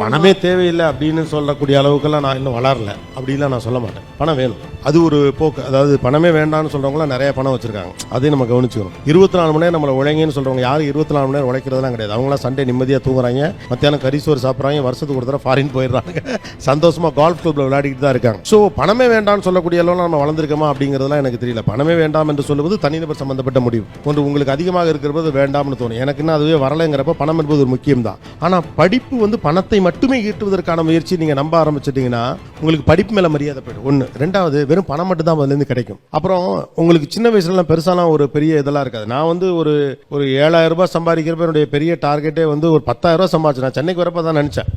பணமே தேவையில்லை அப்படின்னு சொல்லக்கூடிய அளவுக்குலாம் நான் இன்னும் வளரல, அப்படிலாம் நான் சொல்ல மாட்டேன். பணம் வேணும், அது ஒரு போக்கு. அதாவது பணமே வேண்டாம்னு சொல்கிறவங்களாம் நிறைய பணம் வச்சுருக்காங்க, அதையும் நம்ம கவனிச்சுக்கணும். 24 மணி நேரம் நம்மளை உழைங்கன்னு சொல்கிறவங்க யாரும் 24 மணி நேரம் உழைக்கிறதுலாம் கிடையாது. அவங்களாம் சண்டே நிம்மதியாக தூங்குறாங்க, மத்தியானம் கரிசோறு சாப்பிட்றாங்க, வருஷத்துக்கு ஒரு தடவை ஃபாரின் போயிடுறாங்க, சந்தோஷமாக கால்ஃப் கிளப்பில் விளையாடிட்டு தான் இருக்காங்க. ஸோ பணமே வேண்டாம்னு சொல்லக்கூடிய அளவில் நம்ம வளர்ந்துருக்கோமா அப்படிங்கிறதுலாம் எனக்கு தெரியல. பணமே வேண்டாம் என்று சொல்லுவது தனிநபர் சம்பந்தப்பட்ட முடிவு. ஒன்று உங்களுக்கு அதிகமாக இருக்கிறது வேண்டாம்னு தோணும், எனக்குன்னா அதுவே வரலைங்கிறப்ப பணம் என்பது ஒரு முக்கியம் தான். ஆனால் படிப்பு வந்து பணத்தை மட்டுமே ஈட்டுவதற்கான முயற்சி நீங்கள் நம்ப ஆரம்பிச்சிட்டிங்கன்னா உங்களுக்கு படிப்பு மேலே மரியாதை போய்டும். ஒன்று. ரெண்டாவது, வெறும் பணம் மட்டும் தான் அதுலேருந்து கிடைக்கும். அப்புறம் உங்களுக்கு சின்ன வயசுலலாம் பெருசாலாம் ஒரு பெரிய இதெல்லாம் இருக்காது. நான் வந்து ஒரு 7,000 ரூபாய் சம்பாதிக்கிறப்ப என்னுடைய பெரிய டார்கெட்டே வந்து ஒரு 10,000 ரூபாய் சம்பாதிச்சு. நான் சென்னைக்கு வரப்போ தான் நினச்சேன்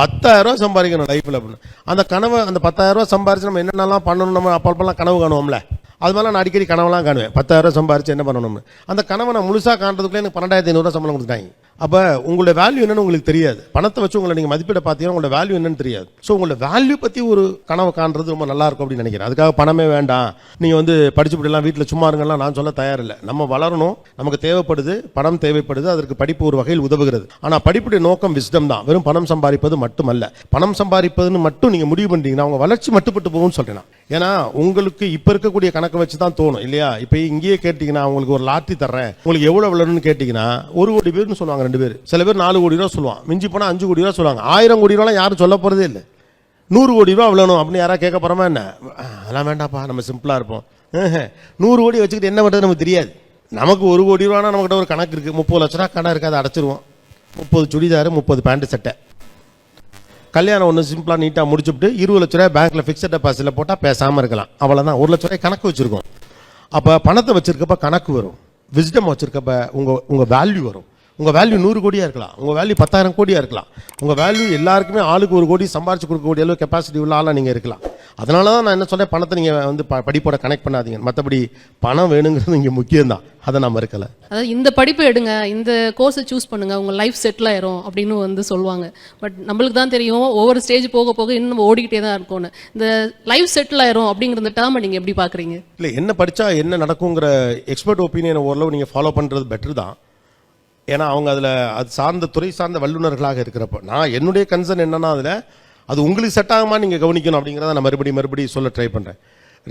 10,000 ரூபாய் சம்பாதிக்கணும் லைஃப்பில் அப்படின்னு. அந்த கனவை, அந்த 10,000 ரூபாய் சம்பாதிச்சு நம்ம என்னென்னலாம் பண்ணணும், நம்ம அப்பப்பெல்லாம் கனவு காணுவோம்ல, அது மாதிரி நான் அடிக்கடி கனவெல்லாம் காணுவேன். 10,000 ரூபாய் சம்பாதிச்சு என்ன பண்ணணும்னு. அந்த கனவை நான் முழுசாக காண்றதுக்குள்ளே எனக்கு 12,500 ரூபாய் சம்பளம் கொடுத்துட்டாங்க. அப்போ உங்களோட வேல்யூ என்னன்னு உங்களுக்கு தெரியாது. பணத்தை வச்சு உங்களை நீங்கள் மதிப்பீட பார்த்தீங்கன்னா உங்களோட வேல்யூ என்னன்னு தெரியாது. ஸோ உங்களோட வேல்யூ பற்றி ஒரு கனவு காண்றது ரொம்ப நல்லா இருக்கும் அப்படின்னு நினைக்கிறேன். அதுக்காக பணமே வேண்டாம், நீங்கள் வந்து படிச்சுப்படிலாம் வீட்டில் சும்மா இருங்கலாம் நான் சொல்ல தயாரில்லை. நம்ம வளரணும், நமக்கு தேவைப்படுது, பணம் தேவைப்படுது, அதற்கு படிப்பு ஒரு வகையில் உதவுகிறது. ஆனால் படிப்புடைய நோக்கம் விஸ்டம் தான், வெறும் பணம் சம்பாதிப்பது மட்டுமல்ல. பணம் சம்பாதிப்பதுன்னு மட்டும் நீங்கள் முடிவு பண்ணிட்டீங்கன்னா உங்கள் வளர்ச்சி மட்டுப்பட்டு போகும்னு சொல்கிறேன். ஏன்னா உங்களுக்கு இப்போ இருக்கக்கூடிய கணக்கை வச்சு தான் தோணும் இல்லையா? இப்போ இங்கேயே கேட்டிங்கன்னா உங்களுக்கு ஒரு லாட்டரி தர்றேன், உங்களுக்கு எவ்வளோ விளையாடணும்னு கேட்டிங்கன்னா 1 கோடி பேர்னு சொல்லுவாங்க, 2 பேர். சில பேர் 4 கோடி ரூபா சொல்லுவாங்க, மிஞ்சி போனால் 5 கோடி ரூபா சொல்லுவாங்க. 1000 கோடி ரூபாலாம் யாரும் சொல்ல போகிறதே இல்லை. 100 கோடி ரூபா விளையாடணும் அப்படின்னு யாராவது கேட்க போகிறோமா என்ன? அதெல்லாம் வேண்டாப்பா, நம்ம சிம்பிளாக இருப்போம். 100 கோடி வச்சுக்கிட்டு என்ன பண்ணுறது நமக்கு தெரியாது. நமக்கு 1 கோடி ரூபானா நம்மகிட்ட ஒரு கணக்கு இருக்குது. 30 லட்ச ரூபா கடை இருக்குது, அதை அடைச்சிருவோம். 30 சுடிதார், 30 பேண்ட் சட்டை. கல்யாணம் ஒன்று சிம்பிளாக நீட்டாக முடிச்சுட்டு 20 லட்ச ரூபாய் பேங்க்கில் ஃபிக்ஸட் டெபாசிட்டில் போட்டால் பேசாமல் இருக்கலாம், அவ்வளோதான். 1 லட்ச ரூபாய் கணக்கு வச்சுருக்கோம். அப்போ பணத்தை வச்சுருக்கப்ப கணக்கு வரும், விஸ்டம் வச்சுருக்கப்ப உங்கள் வேல்யூ வரும். உங்கள் வேல்யூ 100 கோடியாக இருக்கலாம், உங்கள் வேல்யூ 10,000 கோடியாக இருக்கலாம். உங்கள் வேல்யூ எல்லாருக்குமே ஆளுக்கு 1 கோடி சம்பாரிச்சு கொடுக்கக்கூடிய அளவு கெப்பாசிட்டி உள்ள ஆளாக நீங்கள் இருக்கலாம். அதனால தான் நான் என்ன சொல்கிறேன், பணத்தை நீங்கள் வந்து படிப்போட கனெக்ட் பண்ணாதீங்க. மற்றபடி பணம் வேணுங்கிறது இங்கே முக்கியம்தான், அதை நான் மறுக்கலை. அதாவது இந்த படிப்பை எடுங்க, இந்த கோர்ஸை சூஸ் பண்ணுங்க, உங்கள் லைஃப் செட்டில் ஆயிரும் அப்படின்னு வந்து சொல்லுவாங்க. பட் நம்மளுக்கு தான் தெரியும் ஒவ்வொரு ஸ்டேஜ் போக போக இன்னும் நம்ம ஓடிக்கிட்டே தான் இருக்கோன்னு. இந்த லைஃப் செட்டில் ஆயிரும் அப்படிங்கிற இந்த டேர்மை நீங்கள் எப்படி பார்க்குறீங்க? இல்லை, என்ன படித்தா என்ன நடக்குங்கிற எக்ஸ்பர்ட் ஒப்பீனியனை ஓரளவு நீங்கள் ஃபாலோ பண்ணுறது பெட்ரு தான். ஏன்னா அவங்க அதில் அது சார்ந்த துறை சார்ந்த வல்லுநர்களாக இருக்கிறப்போ, நான் என்னுடைய கன்சர்ன் என்னன்னா அதில் அது உங்களுக்கு செட் ஆகுமா நீங்கள் கவனிக்கணும் அப்படிங்கிறத நான் மறுபடியும் சொல்ல ட்ரை பண்ணுறேன்.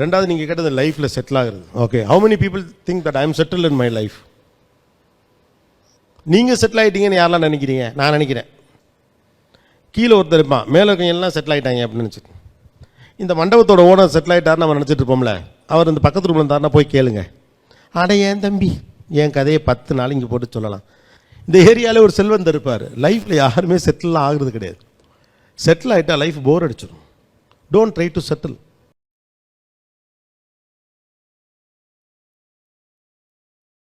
ரெண்டாவது, நீங்கள் கேட்டது லைஃப்பில் செட்டில் ஆகுறது. Okay, how many people think that I am settle in my life? நீங்கள் செட்டில் ஆகிட்டீங்கன்னு யாரெல்லாம் நினைக்கிறீங்க? நான் நினைக்கிறேன் கீழே ஒருத்தர் இருப்பான், மேலே இருக்கவங்க எல்லாம் செட்டில் ஆகிட்டாங்க அப்படின்னு நினச்சிட்டு. இந்த மண்டபத்தோட ஓனர் செட்டில் ஆகிட்டாருன்னு நம்ம நினச்சிட்டு இருப்போம்ல, அவர் இந்த பக்கத்து ரூமில் இருந்தாருன்னா போய் கேளுங்க. அட ஏன் தம்பி, என் கதையை 10 நாள் இங்கே போட்டு சொல்லலாம். இந்த ஏரியாவில் ஒரு செல்வந்தர் இருப்பார், லைஃப்பில் யாருமே செட்டில்லாம் ஆகுறது கிடையாது. செட்டில் ஆகிட்டா லைஃப் போர் அடிச்சிடும். Don't try to settle.